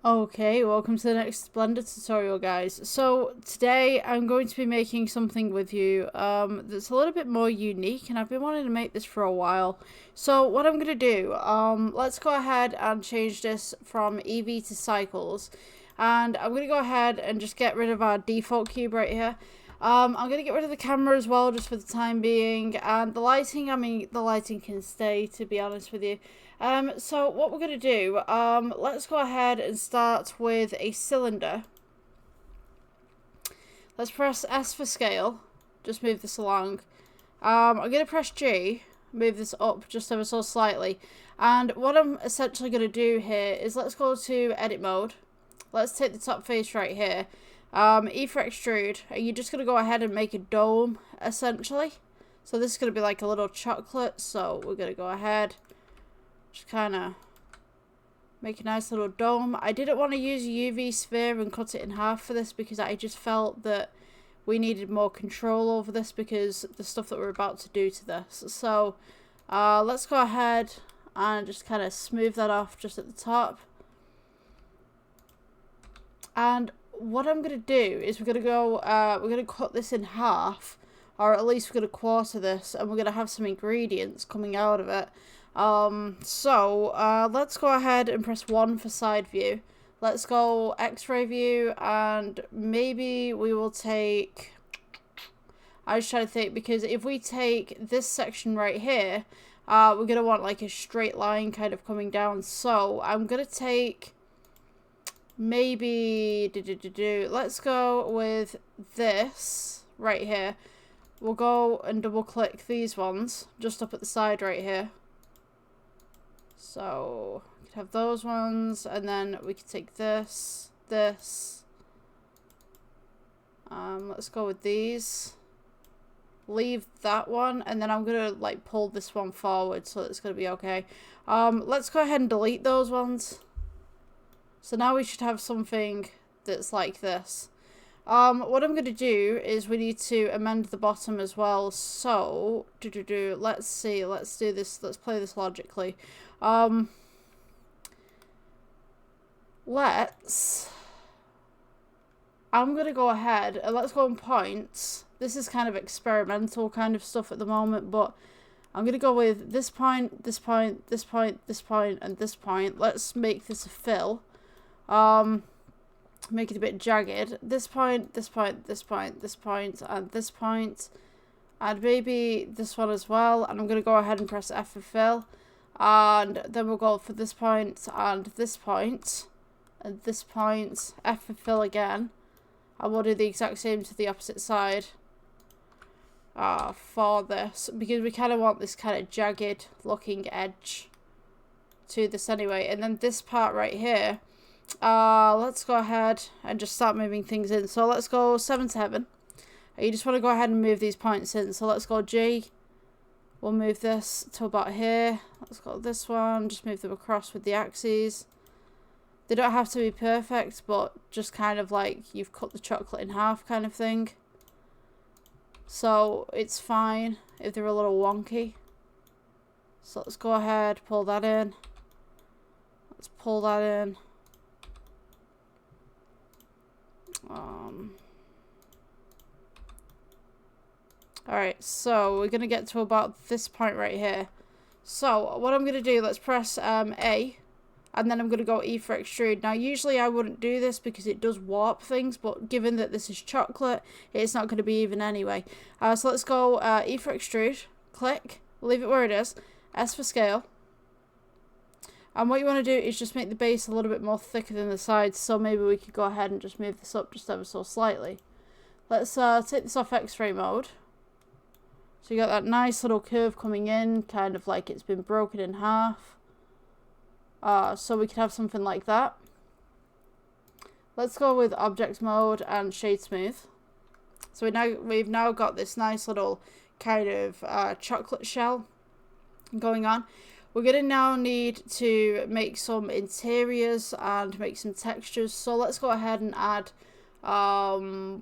Okay, welcome to the next Blender tutorial, guys. So today I'm going to be making something with you that's a little bit more unique, and I've been wanting to make this for a while. So what I'm going to do, let's go ahead and change this from EV to cycles, and I'm going to go ahead and just get rid of our default cube right here. I'm going to get rid of the camera as well, just for the time being, and the lighting, I mean, the lighting can stay, to be honest with you. So what we're going to do, let's go ahead and start with a cylinder. Let's press S for scale, just move this along. I'm going to press G, move this up just ever so slightly. And what I'm essentially going to do here is let's go to edit mode. Let's take the top face right here. E for extrude, and you're just going to go ahead and make a dome, essentially. So this is going to be like a little chocolate, so we're going to go ahead, just kind of make a nice little dome. I didn't want to use a UV sphere and cut it in half for this because I just felt that we needed more control over this because the stuff that we're about to do to this. So let's go ahead and just kind of smooth that off just at the top. And what I'm going to do is we're going to cut this in half, or at least we're going to quarter this, and we're going to have some ingredients coming out of it. Let's go ahead and press 1 for side view. Let's go X-ray view, and maybe we will take, I was trying to think, because if we take this section right here, we're going to want like a straight line kind of coming down. So I'm going to take maybe, let's go with this right here. We'll go and double click these ones just up at the side right here. So we could have those ones, and then we could take this. Let's go with these. Leave that one, and then I'm gonna like pull this one forward, so it's gonna be okay. Let's go ahead and delete those ones. So now we should have something that's like this. What I'm gonna do is we need to amend the bottom as well. So let's see. Let's do this. Let's play this logically. I'm gonna go ahead and let's go on points. This is kind of experimental kind of stuff at the moment, but I'm gonna go with this point, this point, this point, this point, and this point. Let's make this a fill. Make it a bit jagged. This point, this point, this point, this point, and this point, and maybe this one as well. And I'm gonna go ahead and press F for fill, and then we'll go for this point and this point, and this point. F for fill again, and we'll do the exact same to the opposite side. For this, because we kind of want this kind of jagged looking edge to this anyway. And then this part right here, let's go ahead and just start moving things in. So let's go 7 to heaven. You just want to go ahead and move these points in. So let's go G. We'll move this to about here. Let's go this one. Just move them across with the axes. They don't have to be perfect, but just kind of like you've cut the chocolate in half kind of thing. So it's fine if they're a little wonky. So let's go ahead, pull that in. Let's pull that in. Alright, so we're going to get to about this point right here. So what I'm going to do, let's press A, and then I'm going to go E for extrude. Now usually I wouldn't do this because it does warp things, but given that this is chocolate, it's not going to be even anyway. So let's go E for extrude, click, leave it where it is, S for scale. And what you want to do is just make the base a little bit more thicker than the sides, so maybe we could go ahead and just move this up just ever so slightly. Let's take this off X-ray mode. So you got that nice little curve coming in, kind of like it's been broken in half. So we could have something like that. Let's go with object mode and shade smooth. So we've now got this nice little kind of chocolate shell going on. We're going to now need to make some interiors and make some textures. So let's go ahead and add, I think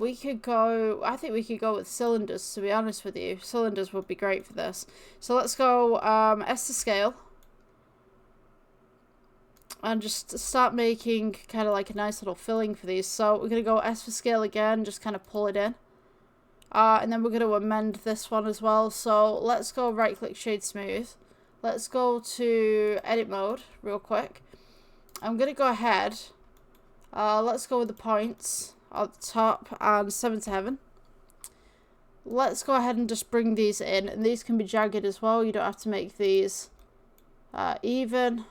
we could go with cylinders, to be honest with you. Cylinders would be great for this. So let's go S to scale. and just start making kind of like a nice little filling for these. So we're going to go S for scale again, just kind of pull it in. And then we're going to amend this one as well. So let's go right click shade smooth. Let's go to edit mode real quick. I'm going to go ahead. Let's go with the points at the top and 7 to heaven. Let's go ahead and just bring these in. And these can be jagged as well. You don't have to make these even.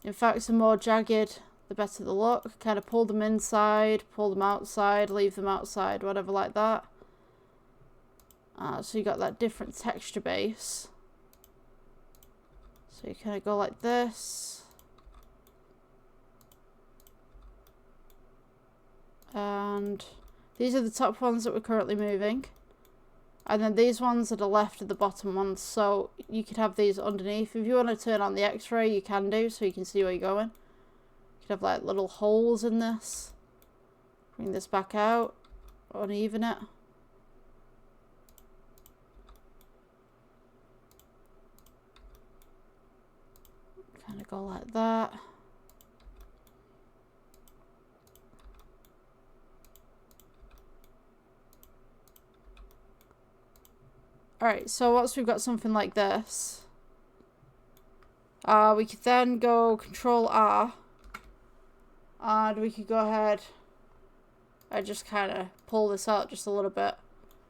In fact, the more jagged, the better the look. Kind of pull them inside, pull them outside, leave them outside, whatever like that. So you got that different texture base. So you kind of go like this. And these are the top ones that we're currently moving. And then these ones are the left of the bottom ones. So you could have these underneath. If you want to turn on the X-ray, you can do, so you can see where you're going. You could have like little holes in this. Bring this back out. Uneven it. Kind of go like that. Alright, so once we've got something like this, we could then go Control R, and we could go ahead and just kind of pull this out just a little bit.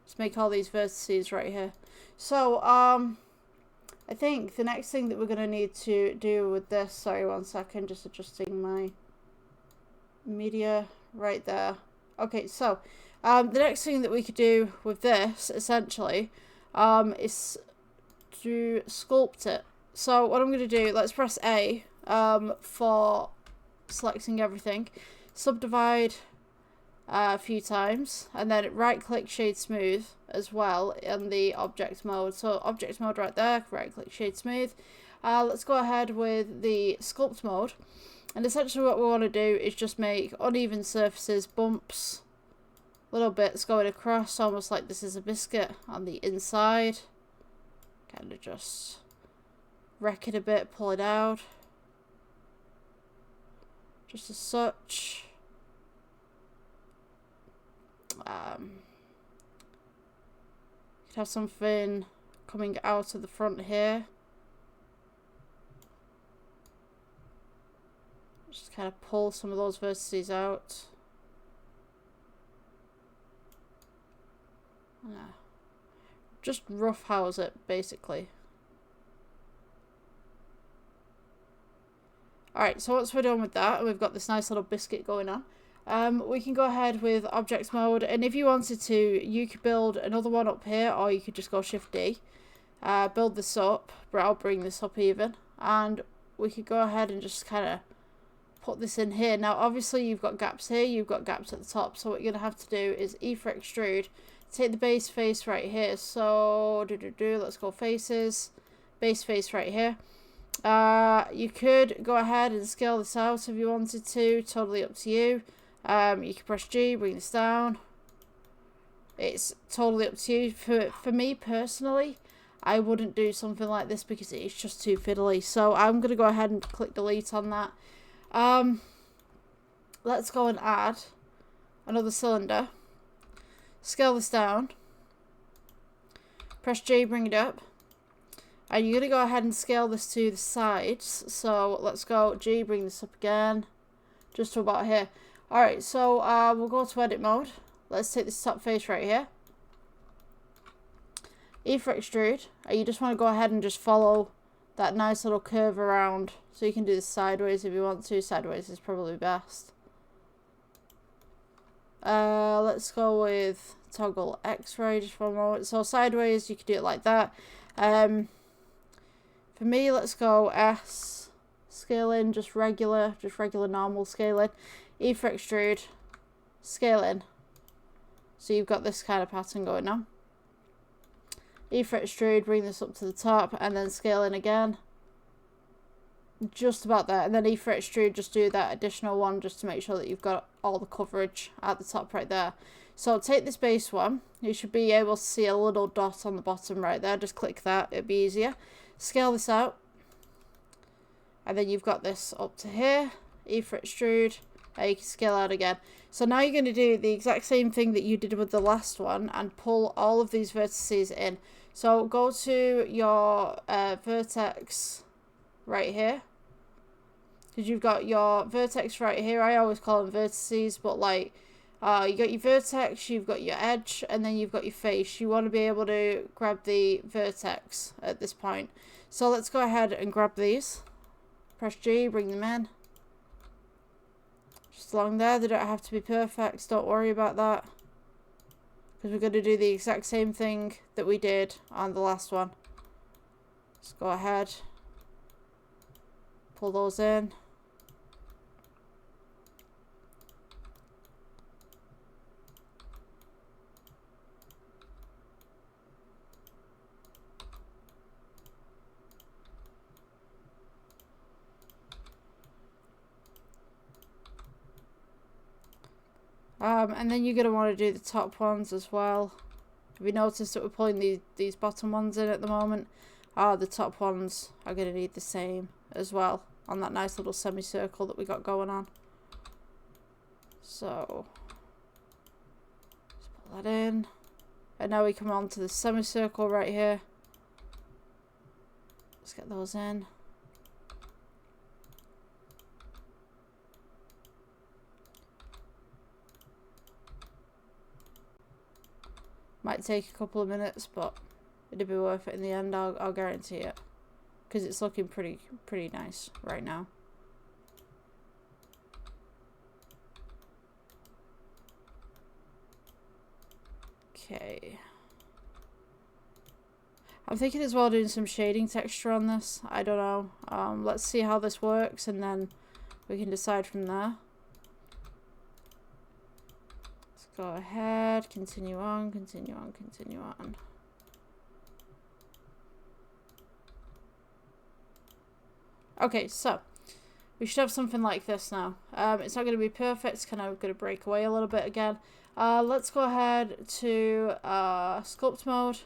Just make all these vertices right here. So, I think the next thing that we're going to need to do with this, sorry 1 second, just adjusting my media right there. Okay, so, the next thing that we could do with this, essentially, is to sculpt it. So what I'm going to do, let's press A for selecting everything, subdivide a few times, and then right click shade smooth as well in the object mode. So object mode right there, right click shade smooth. Let's go ahead with the sculpt mode, and essentially what we want to do is just make uneven surfaces, bumps, little bits going across, almost like this is a biscuit on the inside. Kind of just wreck it a bit, pull it out. Just as such. Could have something coming out of the front here. Just kind of pull some of those vertices out. Yeah. Just roughhouse it, basically. Alright, so once we're done with that, and we've got this nice little biscuit going on, we can go ahead with object mode, and if you wanted to, you could build another one up here, or you could just go Shift D, build this up, but I'll bring this up even, and we could go ahead and just kind of put this in here. Now, obviously, you've got gaps here, you've got gaps at the top, so what you're going to have to do is E for extrude, take the base face right here, so let's go faces, base face right here. You could go ahead and scale this out if you wanted to, totally up to you. You can press G, bring this down. It's totally up to you. For me personally, I wouldn't do something like this because it's just too fiddly, so I'm going to go ahead and click delete on that. Let's go and add another cylinder. Scale this down. Press J, bring it up. And you're going to go ahead and scale this to the sides. So let's go G, bring this up again. Just to about here. Alright, so we'll go to edit mode. Let's take this top face right here. E for extrude. And you just want to go ahead and just follow that nice little curve around. So you can do this sideways if you want to. Sideways is probably best. Let's go with toggle X-ray just for a moment. So sideways, you could do it like that. For me, let's go S, scale in, just regular normal scaling. E for extrude, scale in. So you've got this kind of pattern going on. E for extrude, bring this up to the top, and then scale in again. Just about there. And then E for extrude, just do that additional one just to make sure that you've got all the coverage at the top right there. So take this base one. You should be able to see a little dot on the bottom right there. Just click that. It'll be easier. Scale this out. And then you've got this up to here. E for extrude. You can scale out again. So now you're going to do the exact same thing that you did with the last one and pull all of these vertices in. So go to your vertex right here. Because you've got your vertex right here. I always call them vertices, but like you got your vertex, you've got your edge, and then you've got your face. You want to be able to grab the vertex at this point. So let's go ahead and grab these. Press G, bring them in. Just along there, they don't have to be perfect, don't worry about that. Because we're going to do the exact same thing that we did on the last one. Let's go ahead. Pull those in. And then you're going to want to do the top ones as well. Have you noticed that we're pulling these bottom ones in at the moment? The top ones are going to need the same as well on that nice little semicircle that we got going on. So, let's pull that in. And now we come on to the semicircle right here. Let's get those in. Might take a couple of minutes, but it'll be worth it in the end. I'll guarantee it, because it's looking pretty nice right now. Okay. I'm thinking as well doing some shading texture on this. I don't know. Let's see how this works, and then we can decide from there. Go ahead, continue on, continue on, continue on. Okay, so we should have something like this now. It's not going to be perfect, it's kind of going to break away a little bit again. Let's go ahead to sculpt mode.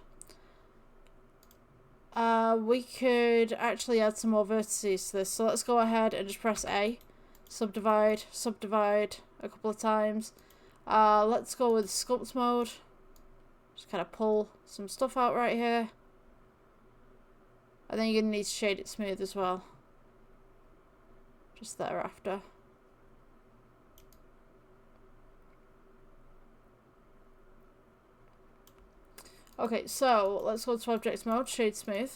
We could actually add some more vertices to this, so let's go ahead and just press A. Subdivide, subdivide a couple of times. Let's go with sculpt mode. Just kind of pull some stuff out right here. And then you're going to need to shade it smooth as well. Just thereafter. Okay, so let's go to object mode, shade smooth.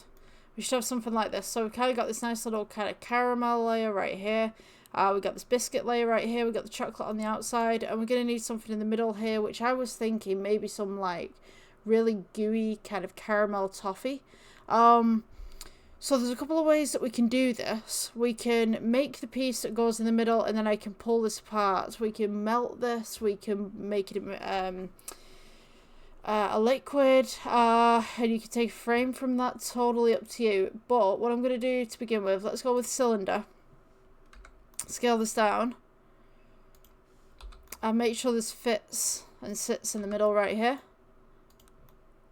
We should have something like this. So we've kind of got this nice little kind of caramel layer right here. We've got this biscuit layer right here. We've got the chocolate on the outside. And we're going to need something in the middle here, which I was thinking maybe some like really gooey kind of caramel toffee. So there's a couple of ways that we can do this. We can make the piece that goes in the middle, and then I can pull this apart. We can melt this. We can make it a liquid, and you can take a frame from that. Totally up to you. But what I'm going to do to begin with, let's go with cylinder. Scale this down and make sure this fits and sits in the middle right here.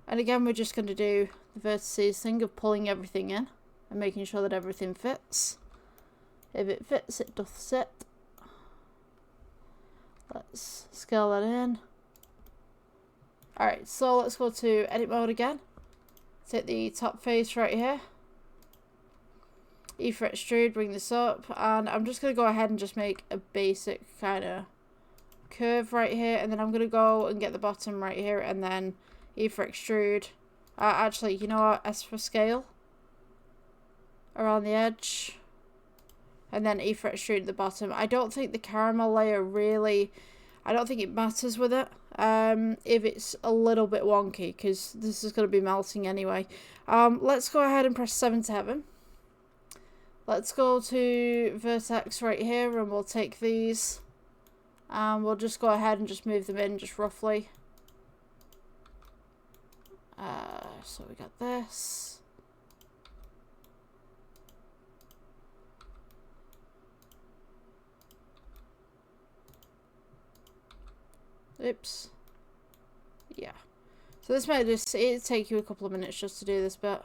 And again, we're just going to do the vertices thing of pulling everything in and making sure that everything fits. If it fits, it doth sit. Let's scale that in. Alright, so let's go to edit mode again. Take the top face right here. E for extrude, bring this up, and I'm just going to go ahead and just make a basic kind of curve right here, and then I'm going to go and get the bottom right here, and then E for extrude. Actually, you know what, S for scale around the edge, and then E for extrude at the bottom. I don't think the caramel layer really, I don't think it matters with it if it's a little bit wonky, because this is going to be melting anyway. Let's go ahead and press 7 to heaven. Let's go to vertex right here, and we'll take these and we'll just go ahead and just move them in just roughly. So we got this. Oops. Yeah. So this might just take you a couple of minutes just to do this bit.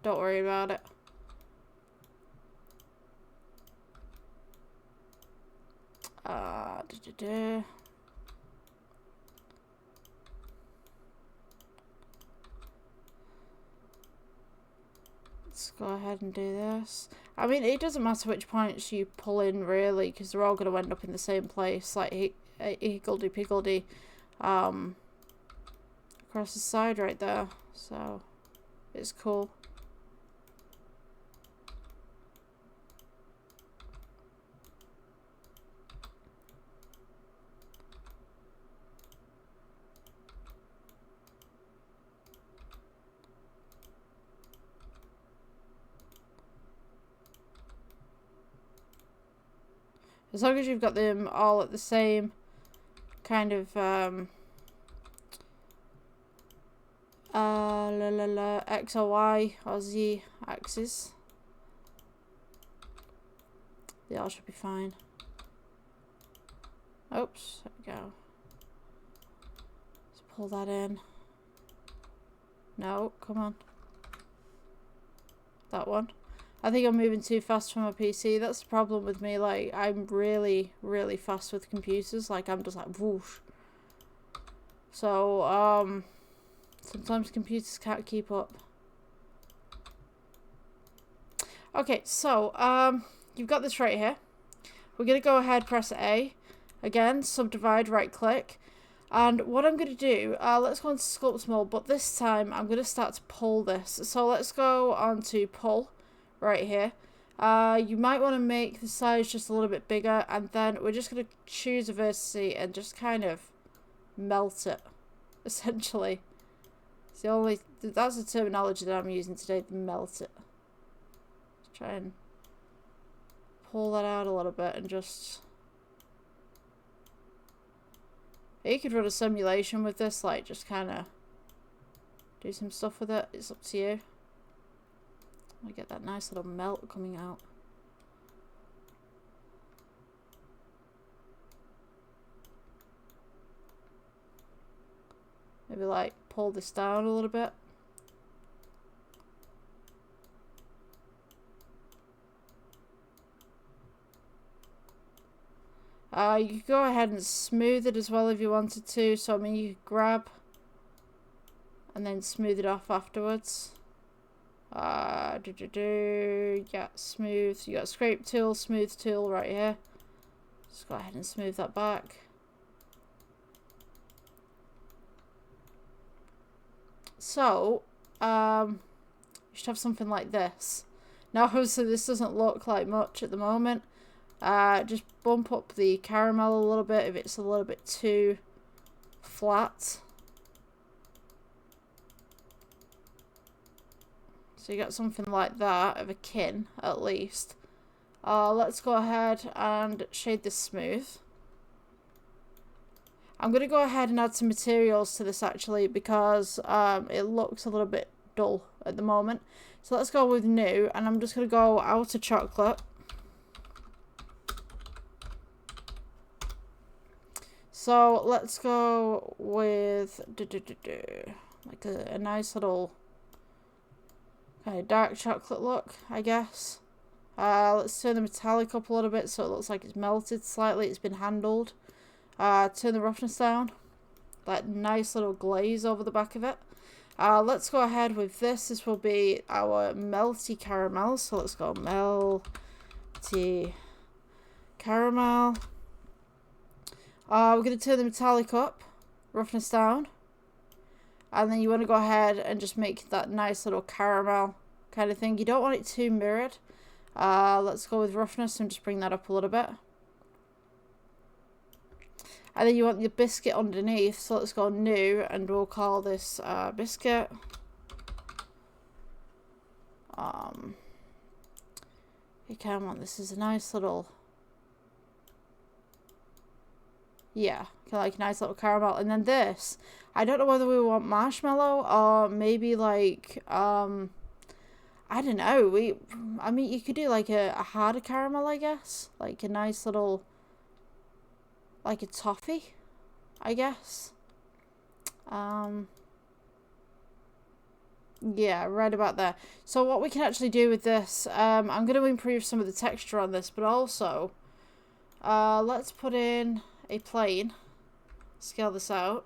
Don't worry about it. Let's go ahead and do this. I mean, it doesn't matter which points you pull in, really, because they're all going to end up in the same place, like higgledy-piggledy, across the side right there. So, it's cool. As long as you've got them all at the same kind of X or Y or Z axis, they all should be fine. Oops, there we go. Let's pull that in. No, come on. That one. I think I'm moving too fast for my PC. That's the problem with me. Like, I'm really, really fast with computers. Like, I'm just like, whoosh. So, sometimes computers can't keep up. Okay, so, you've got this right here. We're going to go ahead, press A. Again, subdivide, right click. And what I'm going to do, let's go into sculpt mode, but this time I'm going to start to pull this. So let's go on to pull. Right here. You might want to make the size just a little bit bigger, and then we're just going to choose a vertex and just kind of melt it, essentially. It's the only, that's the terminology that I'm using today, melt it. Let's try and pull that out a little bit and just... You could run a simulation with this, like just kind of do some stuff with it. It's up to you. I get that nice little melt coming out. Maybe like pull this down a little bit. You could go ahead and smooth it as well if you wanted to. So I mean, you could grab and then smooth it off afterwards. Yeah, smooth. You got scrape tool, smooth tool right here. Just go ahead and smooth that back. So, you should have something like this. Now, obviously, this doesn't look like much at the moment. Just bump up the caramel a little bit if it's a little bit too flat. So you got something like that, of a kin, at least. Let's go ahead and shade this smooth. I'm going to go ahead and add some materials to this, actually, because it looks a little bit dull at the moment. So let's go with new, and I'm just going to go outer chocolate. So let's go with like a nice little... kind of dark chocolate look, I guess. Let's turn the metallic up a little bit so it looks like it's melted slightly. It's been handled. Turn the roughness down. That nice little glaze over the back of it. Let's go ahead with this. This will be our melty caramel. So let's go melty caramel. We're going to turn the metallic up. Roughness down. And then you want to go ahead and just make that nice little caramel kind of thing. You don't want it too mirrored. Let's go with roughness and just bring that up a little bit. And then you want your biscuit underneath. So let's go new and we'll call this biscuit. You kind of want this as a nice little... Yeah, kind of like a nice little caramel. And then this, I don't know whether we want marshmallow or maybe like, I don't know. I mean, you could do like a harder caramel, I guess. Like a nice little, like a toffee, I guess. Yeah, right about there. So what we can actually do with this, I'm going to improve some of the texture on this, but also... Let's put in a plane. Scale this out.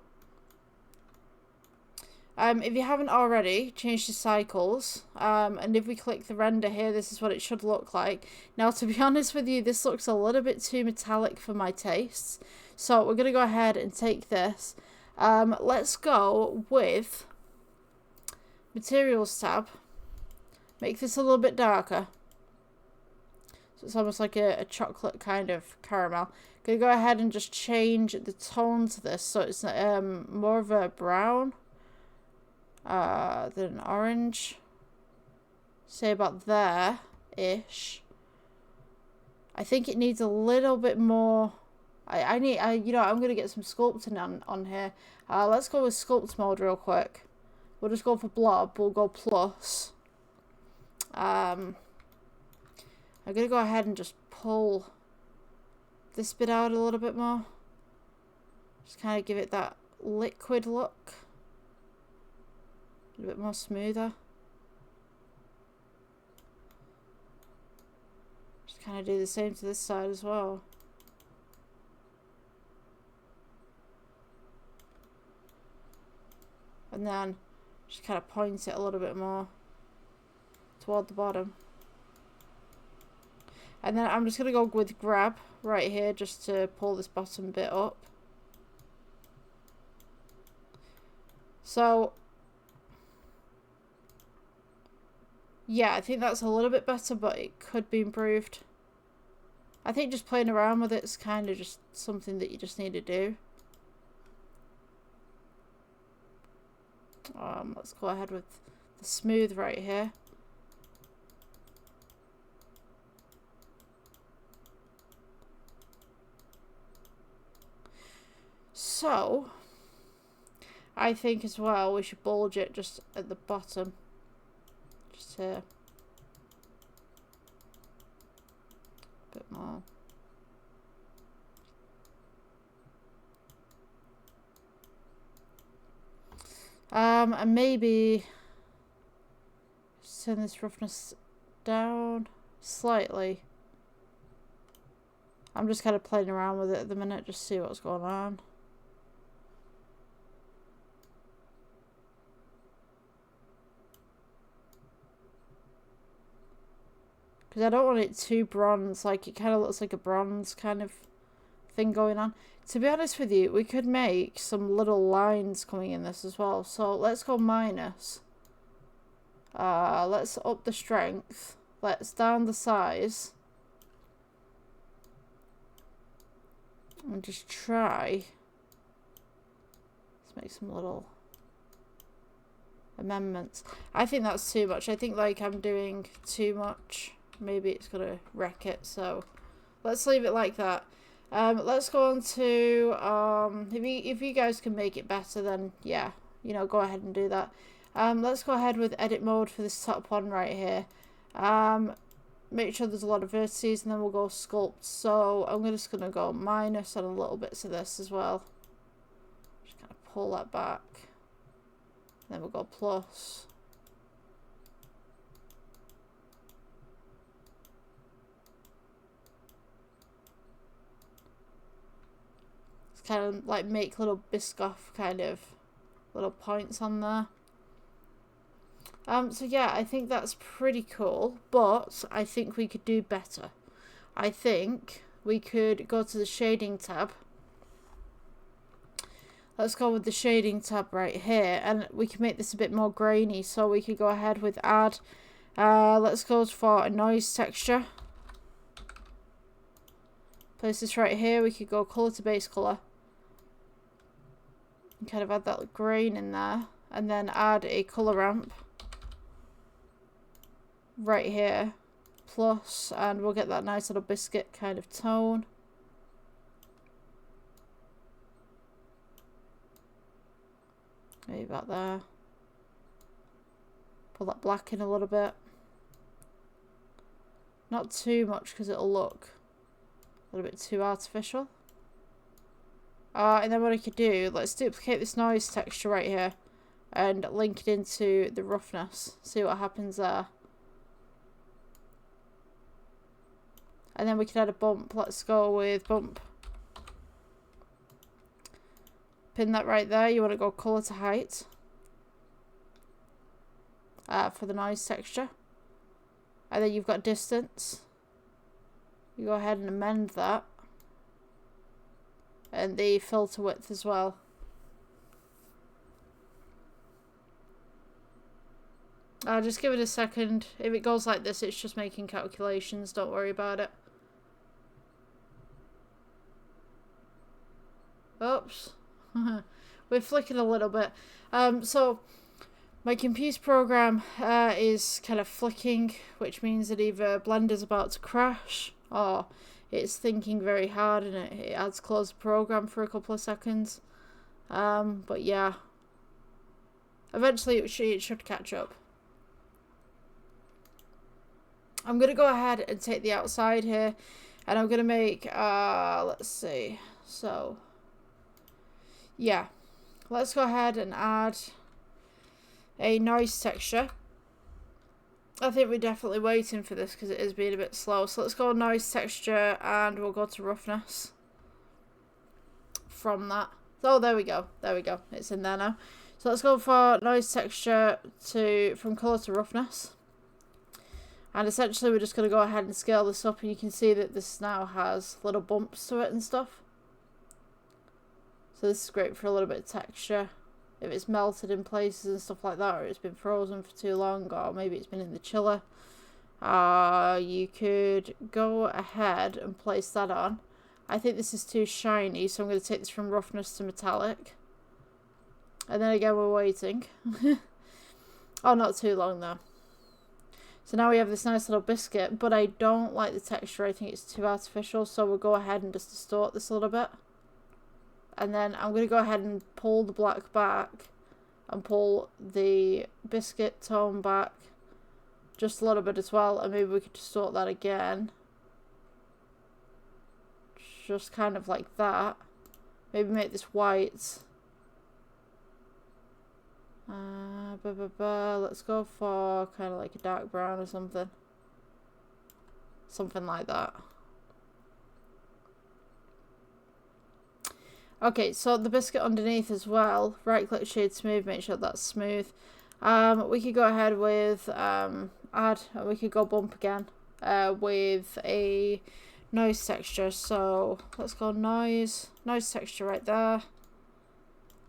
If you haven't already, change the cycles. And if we click the render here, this is what it should look like. Now, to be honest with you, this looks a little bit too metallic for my tastes. So we're going to go ahead and take this. Let's go with Materials tab. Make this a little bit darker. So it's almost like a chocolate kind of caramel. Gonna go ahead and just change the tone to this so it's more of a brown than an orange. Say about there-ish. I think it needs a little bit more. I'm gonna get some sculpting on here. Let's go with sculpt mode real quick. We'll just go for blob. We'll go plus. I'm gonna go ahead and just pull this bit out a little bit more. Just kind of give it that liquid look. A bit more smoother. Just kind of do the same to this side as well. And then just kind of point it a little bit more toward the bottom. And then I'm just going to go with grab right here just to pull this bottom bit up. So, yeah, I think that's a little bit better, but it could be improved. I think just playing around with it is kind of just something that you just need to do. Let's go ahead with the smooth right here. So, I think as well we should bulge it just at the bottom. Just here. A bit more. And maybe turn this roughness down slightly. I'm just kind of playing around with it at the minute, just see what's going on. Because I don't want it too bronze, like it kind of looks like a bronze kind of thing going on. To be honest with you, we could make some little lines coming in this as well. So let's go minus. Let's up the strength. Let's down the size. And just try. Let's make some little amendments. I think that's too much. I think like I'm doing too much. Maybe it's gonna wreck it. So let's leave it like that. Let's go on to if you guys can make it better, then yeah, you know, go ahead and do that. Let's go ahead with edit mode for this top one right here. Make sure there's a lot of vertices, and then we'll go sculpt. So I'm just gonna go minus on a little bits of this as well. Just kind of pull that back. Then we'll go plus. Kind of like make little Biscoff kind of little points on there. So yeah, I think that's pretty cool, but I think we could do better. I think we could go to the shading tab. Let's go with the shading tab right here, and we can make this a bit more grainy. So we could go ahead with add. Let's go for a noise texture. Place this right here. We could go color to base color. And kind of add that grain in there, and then add a color ramp right here, plus, and we'll get that nice little biscuit kind of tone. Maybe about there. Pull that black in a little bit. Not too much because it'll look a little bit too artificial. And then what I could do, let's duplicate this noise texture right here and link it into the roughness. See what happens there. And then we can add a bump. Let's go with bump. Pin that right there. You want to go color to height. For the noise texture. And then you've got distance. You go ahead and amend that. And the filter width as well. Just give it a second. If it goes like this, it's just making calculations. Don't worry about it. Oops. We're flicking a little bit. So my computer program is kind of flicking, which means that either Blender's about to crash or it's thinking very hard and it adds close the program for a couple of seconds. But yeah. Eventually it should catch up. I'm going to go ahead and take the outside here and I'm going to make, let's see, so, yeah, let's go ahead and add a noise texture. I think we're definitely waiting for this because it is being a bit slow, so let's go noise texture and we'll go to roughness from that. Oh, there we go, it's in there now. So let's go for noise texture from color to roughness. And essentially we're just going to go ahead and scale this up, and you can see that this now has little bumps to it and stuff. So this is great for a little bit of texture. If it's melted in places and stuff like that, or it's been frozen for too long, or maybe it's been in the chiller, you could go ahead and place that on. I think this is too shiny, so I'm going to take this from roughness to metallic. And then again, we're waiting. Oh, not too long though. So now we have this nice little biscuit, but I don't like the texture. I think it's too artificial, so we'll go ahead and just distort this a little bit. And then I'm going to go ahead and pull the black back and pull the biscuit tone back just a little bit as well, and maybe we could distort that again. Just kind of like that. Maybe make this white. Let's go for kind of like a dark brown or something. Something like that. Okay, so the biscuit underneath as well. Right click shade smooth, make sure that's smooth. We could go ahead with add, and we could go bump again with a noise texture. So let's go noise texture right there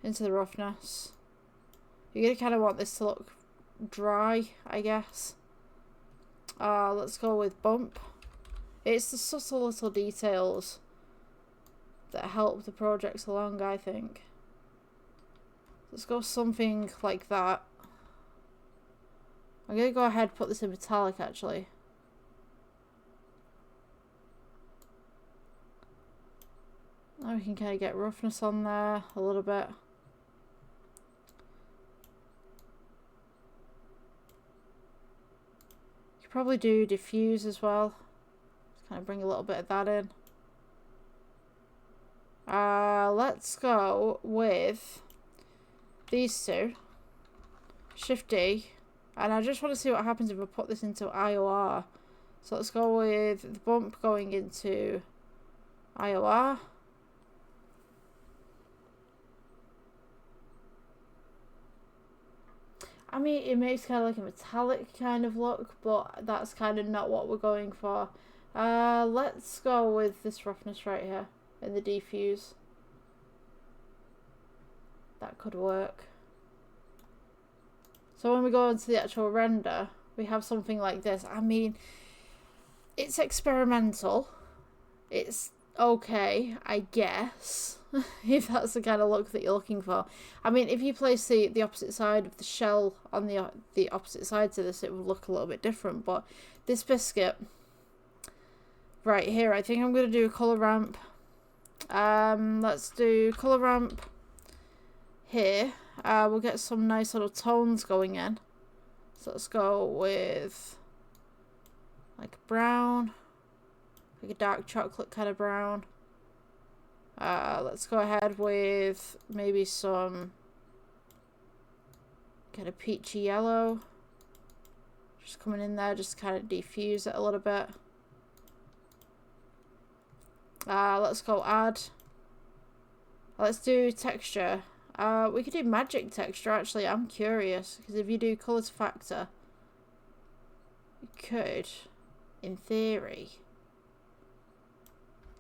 into the roughness. You're going to kind of want this to look dry, I guess. Let's go with bump. It's the subtle little details that help the projects along, I think. Let's go something like that. I'm going to go ahead and put this in metallic, actually. Now we can kind of get roughness on there a little bit. Probably do diffuse as well. Just kind of bring a little bit of that in. Let's go with these two. Shift D. And I just want to see what happens if I put this into IOR. So let's go with the bump going into IOR. I mean, it makes kind of like a metallic kind of look, but that's kind of not what we're going for. Let's go with this roughness right here in the diffuse. That could work. So when we go into the actual render, we have something like this. I mean, it's experimental. It's okay, I guess, if that's the kind of look that you're looking for. I mean, if you place the opposite side of the shell on the opposite side to this, it would look a little bit different. But this biscuit right here, I think I'm going to do a colour ramp. Let's do colour ramp here. We'll get some nice little tones going in. So let's go with like brown. Like a dark chocolate kind of brown. Let's go ahead with maybe some kind of peachy yellow. Just coming in there, just kind of diffuse it a little bit. Let's go add. Let's do texture. We could do magic texture actually. I'm curious because if you do color to factor, you could, in theory,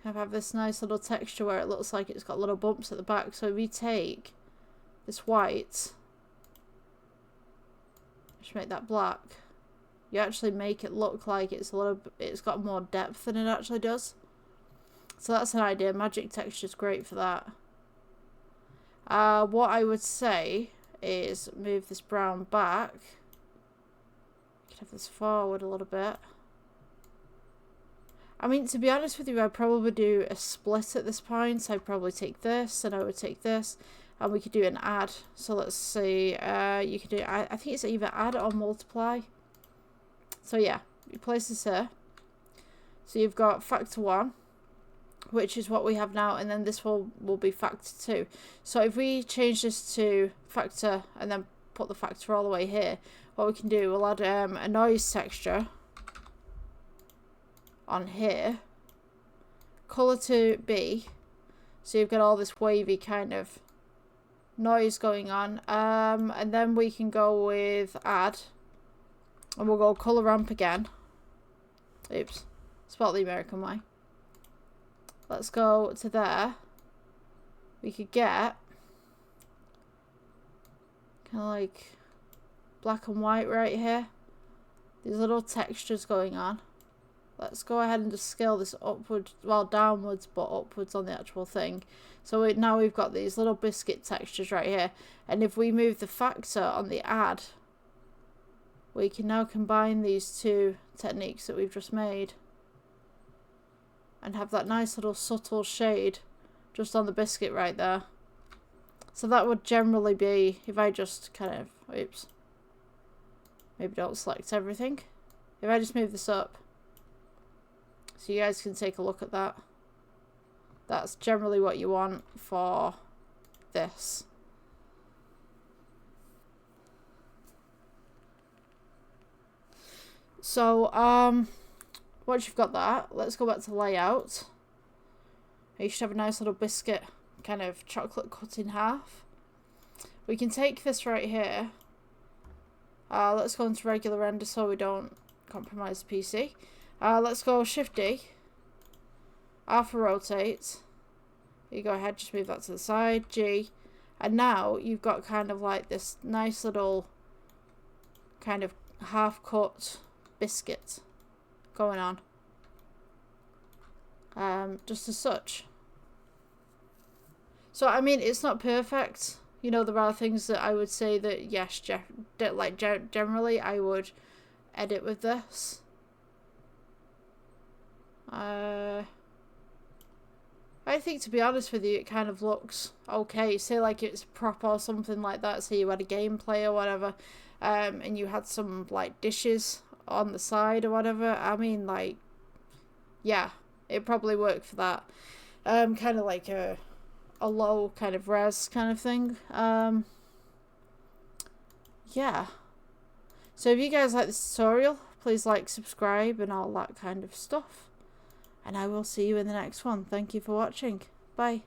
have this nice little texture where it looks like it's got little bumps at the back. So if you take this white, just make that black, you actually make it look like it's got more depth than it actually does. So that's an idea. Magic texture is great for that. What I would say is move this brown back. You could have this forward a little bit. I mean, to be honest with you, I'd probably do a split at this point. I'd probably take this and I would take this. And we could do an add. So let's see. You could do, I think it's either add or multiply. So yeah, you place this here. So you've got factor 1, which is what we have now. And then this will be factor 2. So if we change this to factor and then put the factor all the way here, what we can do, we'll add a noise texture on here. Color to B. So you've got all this wavy kind of noise going on. And then we can go with add. And we'll go color ramp again. Oops. Spelled the American way. Let's go to there. We could get kind of like black and white right here. These little textures going on. Let's go ahead and just scale this upwards, well downwards but upwards on the actual thing. So now we've got these little biscuit textures right here. And if we move the factor on the add, we can now combine these two techniques that we've just made. And have that nice little subtle shade just on the biscuit right there. So that would generally be, if I just kind of, oops. Maybe don't select everything. If I just move this up. So you guys can take a look at that. That's generally what you want for this. So, once you've got that, let's go back to layout. You should have a nice little biscuit kind of chocolate cut in half. We can take this right here. Let's go into regular render so we don't compromise the PC. Let's go Shift D. R for rotate. You go ahead, just move that to the side. G. And now you've got kind of like this nice little kind of half cut biscuit going on. Just as such. So I mean, it's not perfect. You know, there are things that I would say that yes, generally I would edit with this. I think, to be honest with you, it kind of looks okay. Say like it's prop or something like that. Say you had a gameplay or whatever, and you had some like dishes on the side or whatever. I mean, like, yeah, it probably worked for that. Kind of like a low kind of res kind of thing. Yeah. So if you guys like this tutorial, please like, subscribe, and all that kind of stuff. And I will see you in the next one. Thank you for watching. Bye.